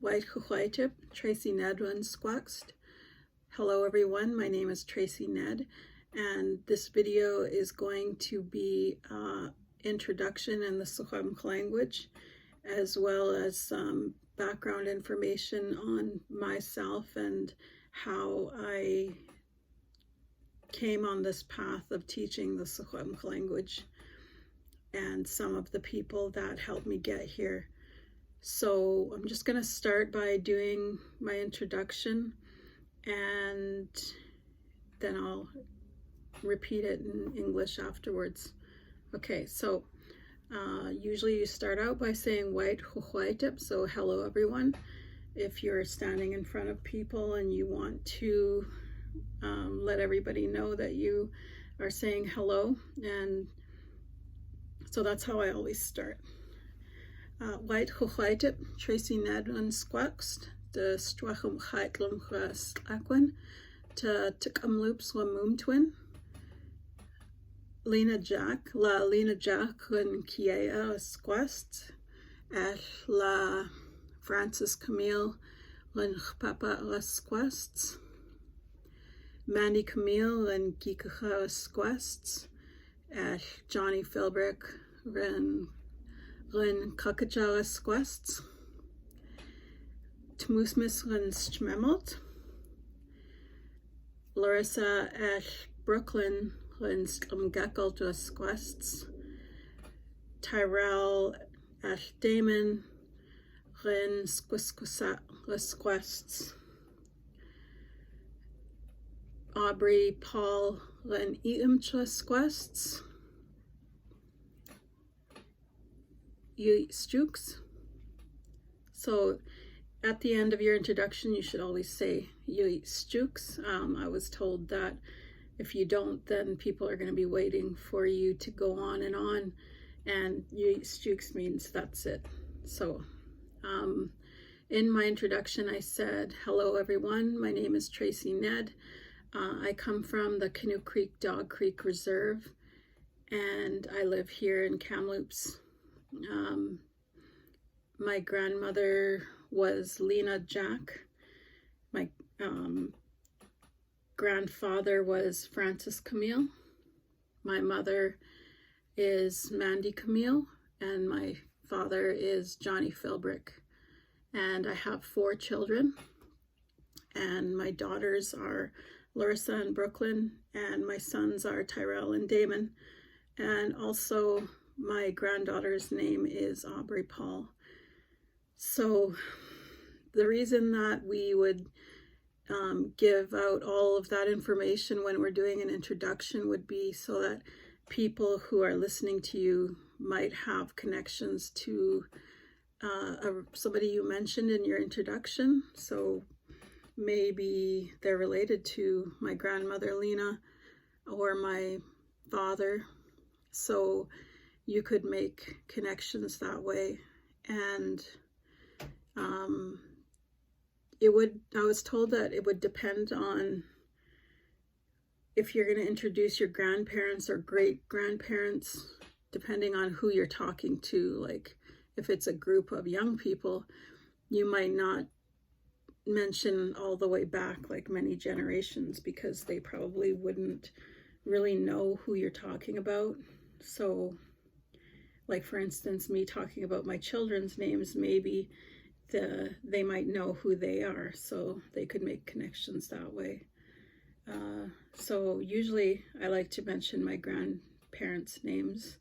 Weytk Tracy Ned Squaxed. Hello everyone, my name is Tracy Ned, and this video is going to be introduction in the Secwépemctsin language, as well as some background information on myself and how I came on this path of teaching the Secwépemctsin language and some of the people that helped me get here. So I'm just going to start by doing my introduction, and then I'll repeat it in English afterwards. Okay, so usually you start out by saying ytep, so hello everyone. If you're standing in front of people and you want to let everybody know that you are saying hello, and so that's how I always start. Weytk Tracy Ned Squaxed, de Secwépemctsin Introduction, te Tkamloops Twin. Lena Jack en Kiea Squest, la Francis Camille len Papa Squests, Mandy Camille en Genealogy Squests, Johnny Philbrick ren Kakajala Squests, Tmusmis ren Schmemmelt, Larissa Brooklyn len Geckelt Squests, Tyrell Damon ren Squests, Aubrey Paul len Squests, Ytep. So at the end of your introduction, you should always say Ytep. I was told that if you don't, then people are going to be waiting for you to go on, and Ytep means that's it. So in my introduction, I said, hello everyone, my name is Tracy Ned. I come from the Canoe Creek Dog Creek Reserve, and I live here in Kamloops. My grandmother was Lena Jack. My grandfather was Francis Camille. My mother is Mandy Camille, and my father is Johnny Philbrick. And I have 4 children, and my daughters are Larissa and Brooklyn, and my sons are Tyrell and Damon, and also my granddaughter's name is Aubrey Paul. So the reason that we would give out all of that information when we're doing an introduction would be so that people who are listening to you might have connections to somebody you mentioned in your introduction. So maybe they're related to my grandmother Lena or my father. So you could make connections that way. And I was told that it would depend on if you're going to introduce your grandparents or great grandparents, depending on who you're talking to. Like if it's a group of young people, you might not mention all the way back like many generations, because they probably wouldn't really know who you're talking about. So like for instance, me talking about my children's names, maybe they might know who they are, so they could make connections that way. So usually I like to mention my grandparents' names,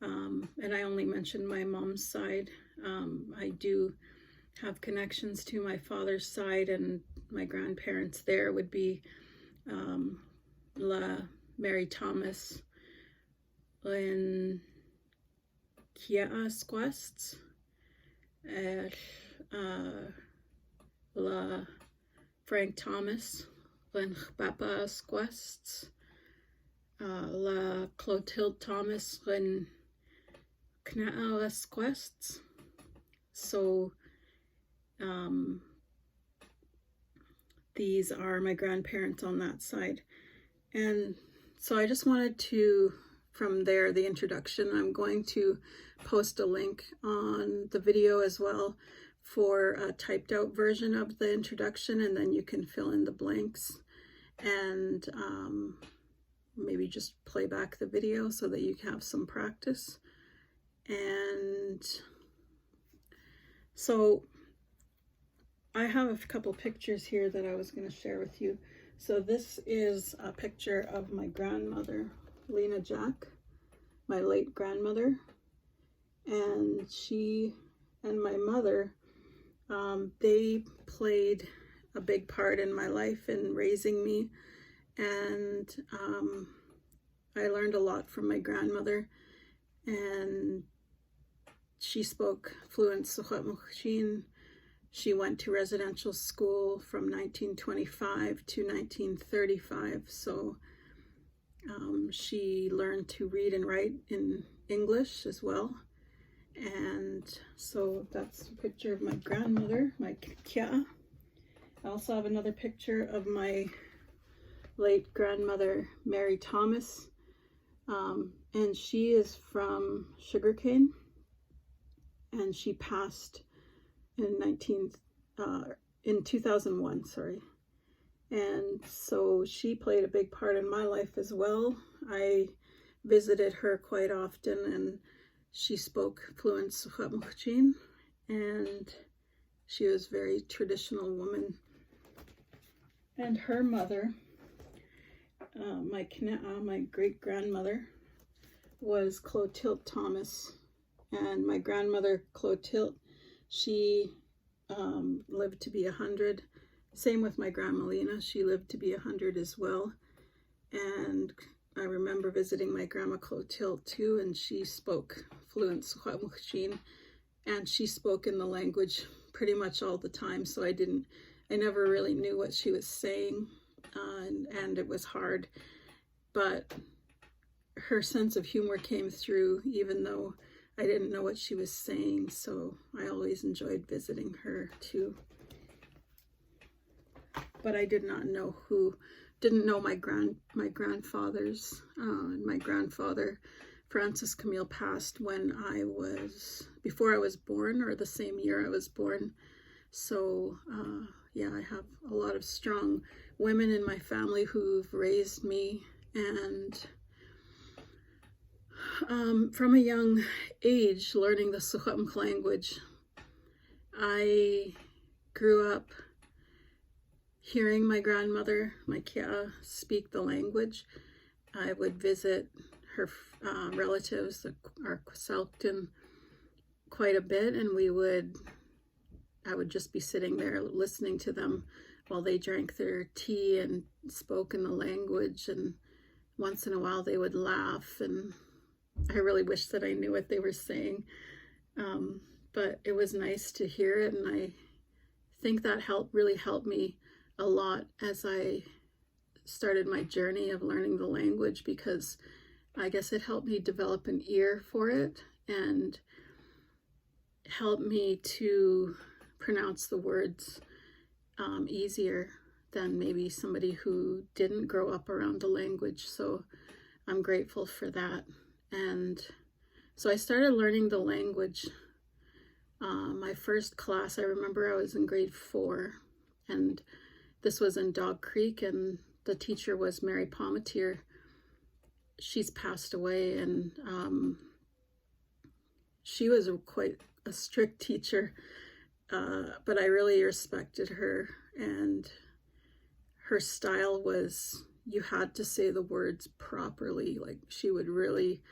and I only mention my mom's side. I do have connections to my father's side, and my grandparents there would be La Mary Thomas in Kiea Squests, La Frank Thomas len Papa Squests, La Clotilde Thomas len Knaa Squests. So these are my grandparents on that side. And so I just wanted to, from there, the introduction, I'm going to post a link on the video as well for a typed out version of the introduction, and then you can fill in the blanks and maybe just play back the video so that you can have some practice. And so I have a couple pictures here that I was going to share with you. So this is a picture of my grandmother, Lena Jack, my late grandmother, and she and my mother, they played a big part in my life in raising me, and I learned a lot from my grandmother, and she spoke fluent Secwépemctsin. She went to residential school from 1925 to 1935, so she learned to read and write in English as well. And so that's a picture of my grandmother, my kia. I also have another picture of my late grandmother, Mary Thomas, and she is from Sugarcane, and she passed in 2001, sorry. And so she played a big part in my life as well. I visited her quite often, and she spoke fluent Secwépemctsin, and she was a very traditional woman. And her mother, my great-grandmother, was Clotilde Thomas, and my grandmother Clotilde, she lived to be 100. Same with my grandma Lena, she lived to be 100 as well. And I remember visiting my grandma Clotilde too, and she spoke fluent Secwépemctsin, and she spoke in the language pretty much all the time, so I never really knew what she was saying, and it was hard, but her sense of humor came through even though I didn't know what she was saying, so I always enjoyed visiting her too. But I didn't know my grandfathers. My grandfather, Francis Camille, passed before I was born, or the same year I was born. So yeah, I have a lot of strong women in my family who've raised me, and from a young age, learning the Secwepemc language. I grew up hearing my grandmother, my kia, speak the language. I would visit her relatives, our Selkton, quite a bit, and I would just be sitting there listening to them while they drank their tea and spoke in the language, and once in a while they would laugh, and I really wish that I knew what they were saying, but it was nice to hear it, and I think that really helped me a lot as I started my journey of learning the language, because I guess it helped me develop an ear for it and helped me to pronounce the words easier than maybe somebody who didn't grow up around the language. So I'm grateful for that. And so I started learning the language. My first class, I remember I was in grade 4, and this was in Dog Creek, and the teacher was Mary Palmetier. She's passed away, and she was quite a strict teacher, but I really respected her, and her style was, you had to say the words properly. Like, she would really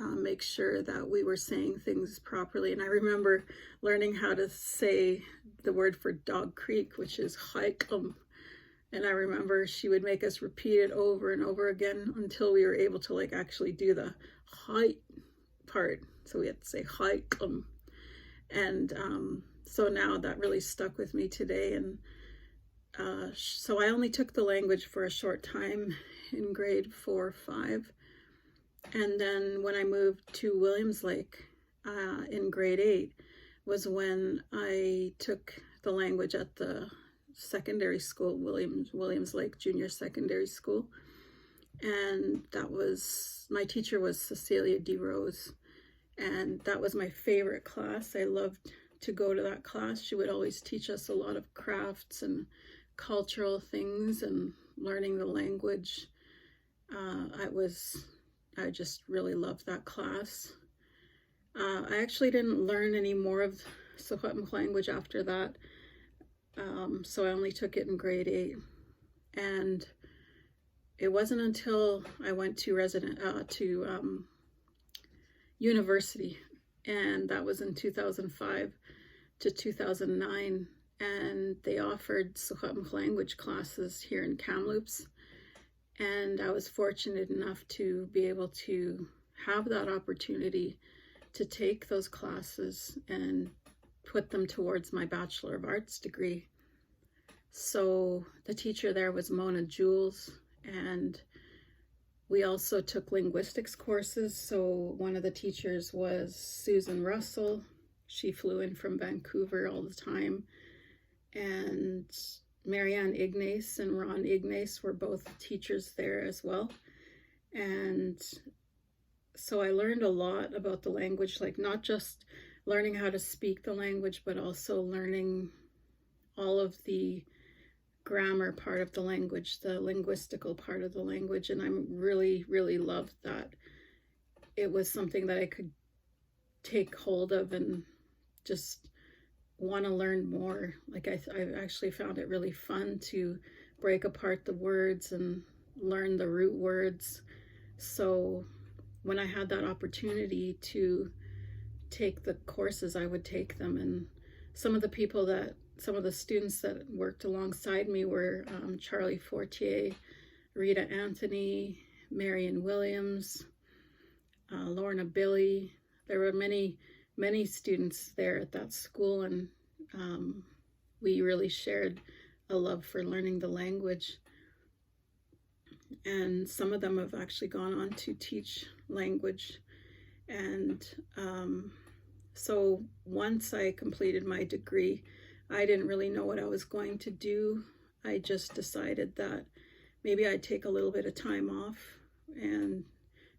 make sure that we were saying things properly. And I remember learning how to say the word for Dog Creek, which is xexwe. And I remember she would make us repeat it over and over again until we were able to actually do the height part. So we had to say xexwe. And so now that really stuck with me today. And so I only took the language for a short time in grade 4 or 5. And then when I moved to Williams Lake in grade 8 was when I took the language at the secondary school, Williams Lake Junior Secondary School. And my teacher was Cecilia D. Rose. And that was my favorite class. I loved to go to that class. She would always teach us a lot of crafts and cultural things and learning the language. I just really loved that class. I actually didn't learn any more of Secwepemc language after that, so I only took it in grade 8. And it wasn't until I went to university, and that was in 2005 to 2009, and they offered Secwepemc language classes here in Kamloops, and I was fortunate enough to be able to have that opportunity to take those classes and put them towards my Bachelor of Arts degree. So the teacher there was Mona Jules, and we also took linguistics courses. So one of the teachers was Susan Russell. She flew in from Vancouver all the time. And Marianne Ignace and Ron Ignace were both teachers there as well. And so I learned a lot about the language, like not just learning how to speak the language, but also learning all of the grammar part of the language, the linguistical part of the language. And I really, really loved that. It was something that I could take hold of and just want to learn more. Like I actually found it really fun to break apart the words and learn the root words. So when I had that opportunity to take the courses, I would take them. And some of the students that worked alongside me were Charlie Fortier, Rita Anthony, Marion Williams, Lorna Billy. There were many students there at that school, and we really shared a love for learning the language. And some of them have actually gone on to teach language. And so once I completed my degree, I didn't really know what I was going to do. I just decided that maybe I'd take a little bit of time off, and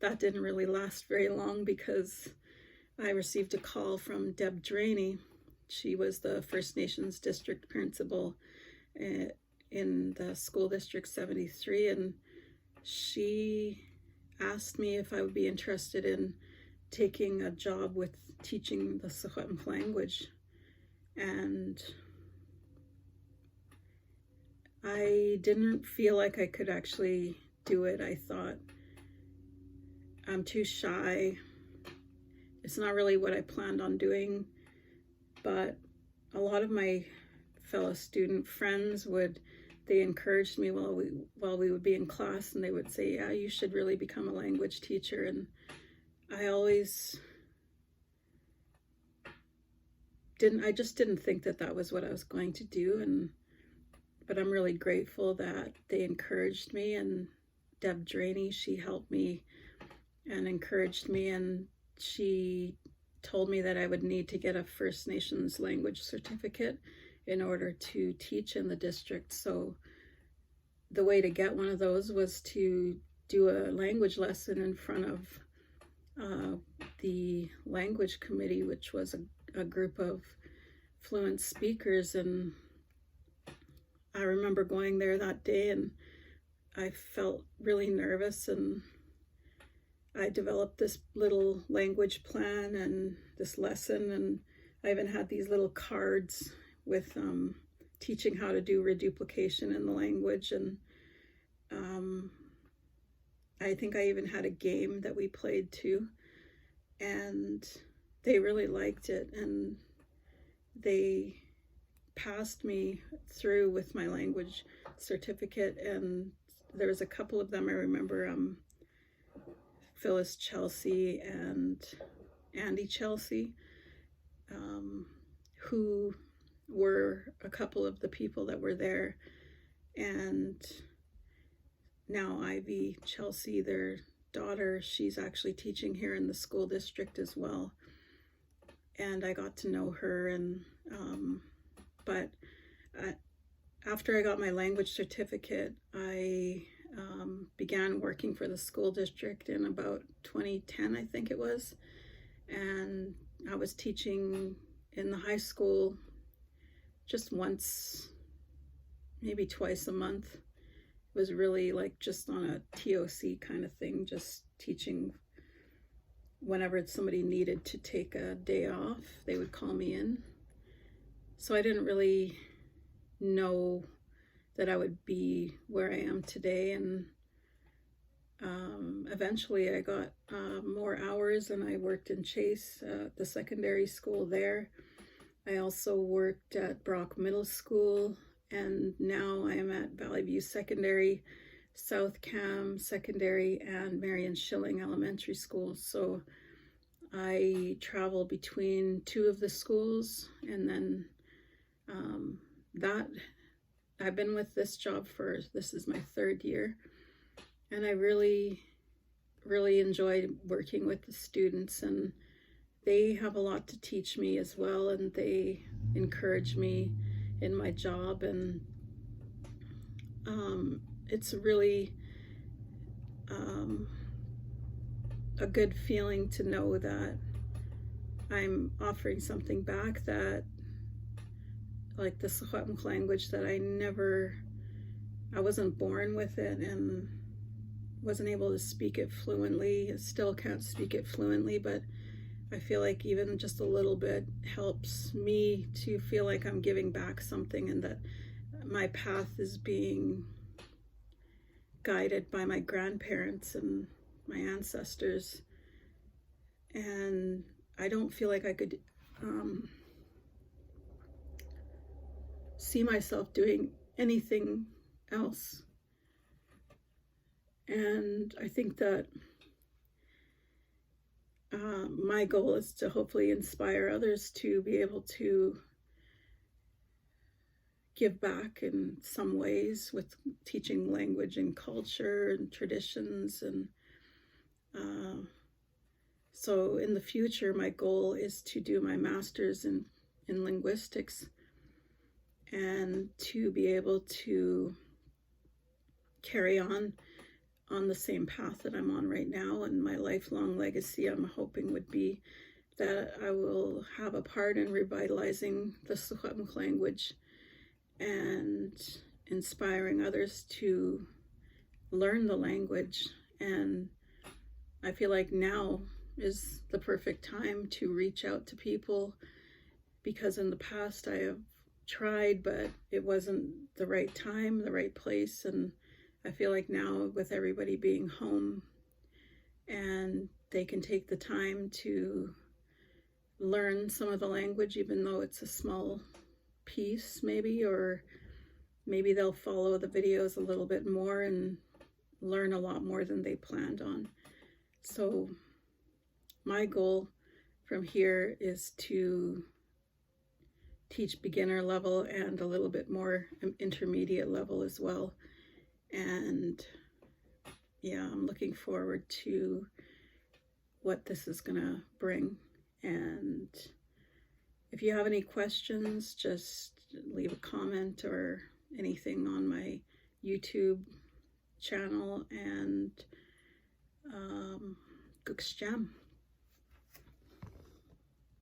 that didn't really last very long because I received a call from Deb Draney. She was the First Nations district principal in the school district 73, and she asked me if I would be interested in taking a job with teaching the Secwepemc language. And I didn't feel like I could actually do it. I thought, I'm too shy. It's not really what I planned on doing. But a lot of my fellow student friends they encouraged me while we would be in class, and they would say, yeah, you should really become a language teacher. And I just didn't think that was what I was going to do. But I'm really grateful that they encouraged me, and Deb Draney, she helped me and encouraged me, and she told me that I would need to get a First Nations language certificate in order to teach in the district. So the way to get one of those was to do a language lesson in front of the language committee, which was a group of fluent speakers. And I remember going there that day, and I felt really nervous, and I developed this little language plan and this lesson, and I even had these little cards with teaching how to do reduplication in the language. And I think I even had a game that we played too, and they really liked it, and they passed me through with my language certificate. And there was a couple of them I remember, Phyllis Chelsea and Andy Chelsea, who were a couple of the people that were there. And now Ivy Chelsea, their daughter, she's actually teaching here in the school district as well. And I got to know her. And but after I got my language certificate, I began working for the school district in about 2010, I think it was. And I was teaching in the high school just once, maybe twice a month. It was really like just on a TOC kind of thing, just teaching. Whenever somebody needed to take a day off, they would call me in. So I didn't really know that I would be where I am today, and eventually I got more hours, and I worked in Chase, the secondary school there. I also worked at Brock Middle School, and now I am at Valley View Secondary, South Cam Secondary, and Marion Schilling Elementary School. So I travel between two of the schools, and then I've been with this job this is my 3rd year, and I really enjoyed working with the students, and they have a lot to teach me as well, and they encourage me in my job, and it's really a good feeling to know that I'm offering something back, that like the Secwepemc language that I wasn't born with it and wasn't able to speak it fluently. I still can't speak it fluently, but I feel like even just a little bit helps me to feel like I'm giving back something, and that my path is being guided by my grandparents and my ancestors. And I don't feel like I could see myself doing anything else. And I think that my goal is to hopefully inspire others to be able to give back in some ways with teaching language and culture and traditions. And so in the future, my goal is to do my master's in linguistics, and to be able to carry on the same path that I'm on right now. And my lifelong legacy, I'm hoping, would be that I will have a part in revitalizing the Secwepemc language and inspiring others to learn the language. And I feel like now is the perfect time to reach out to people, because in the past I have tried, but it wasn't the right time, the right place. And I feel like now, with everybody being home and they can take the time to learn some of the language, even though it's a small piece maybe, or maybe they'll follow the videos a little bit more and learn a lot more than they planned on. So my goal from here is to teach beginner level and a little bit more intermediate level as well. And yeah, I'm looking forward to what this is gonna bring. And if you have any questions, just leave a comment or anything on my YouTube channel, and xexwe.